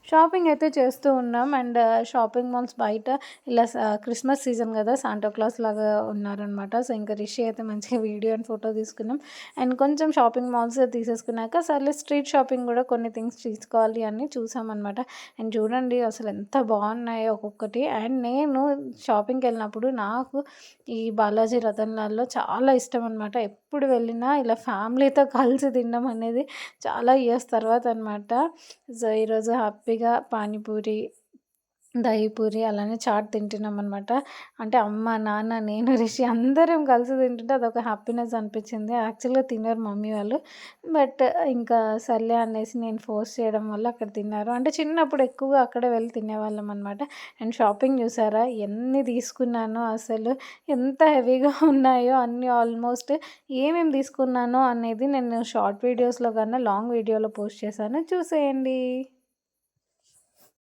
Shopping అయితే చేస్తూ ఉన్నాం. అండ్ షాపింగ్ మాల్స్ బయట ఇలా క్రిస్మస్ సీజన్ కదా, సాంటా క్లాస్ లాగా ఉన్నారనమాట. సో ఇంకా రిషి అయితే మంచిగా వీడియో అండ్ ఫోటో తీసుకున్నాం. అండ్ కొంచెం షాపింగ్ మాల్స్ తీసేసుకున్నాక సర్లే స్ట్రీట్ షాపింగ్ కూడా కొన్ని థింగ్స్ తీసుకోవాలి అని చూసామన్నమాట. అండ్ చూడండి అసలు ఎంత బాగున్నాయో ఒక్కొక్కటి. అండ్ నేను షాపింగ్కి వెళ్ళినప్పుడు నాకు ఈ బాలాజీ రతన్లాల్లో చాలా ఇష్టం అనమాట. ఎప్పుడు వెళ్ళినా ఇలా ఫ్యామిలీతో కలిసి తినడం అనేది చాలా ఇయర్స్ తర్వాత అనమాట. సో ఈరోజు హ్యాపీగా పానీపూరి, దహి పూరి అలానే చాట్ తింటున్నామనమాట. అంటే అమ్మ, నాన్న, నేను, రిషి అందరం కలిసి తింటుంటే అదొక హ్యాపీనెస్ అనిపించింది. యాక్చువల్‌గా తినరు మమ్మీ వాళ్ళు. బట్ ఇంకా సర్లే అనేసి నేను ఫోర్స్ చేయడం వల్ల అక్కడ తిన్నారు. అంటే చిన్నప్పుడు ఎక్కువగా అక్కడే వెళ్ళి తినేవాళ్ళం అనమాట. అండ్ షాపింగ్ చూసారా ఎన్ని తీసుకున్నానో అసలు, ఎంత హెవీగా ఉన్నాయో అన్నీ ఆల్మోస్ట్. ఏమేమి తీసుకున్నానో అనేది నేను షార్ట్ వీడియోస్‌లో కన్నా లాంగ్ వీడియోలో పోస్ట్ చేశాను. చూసేయండి.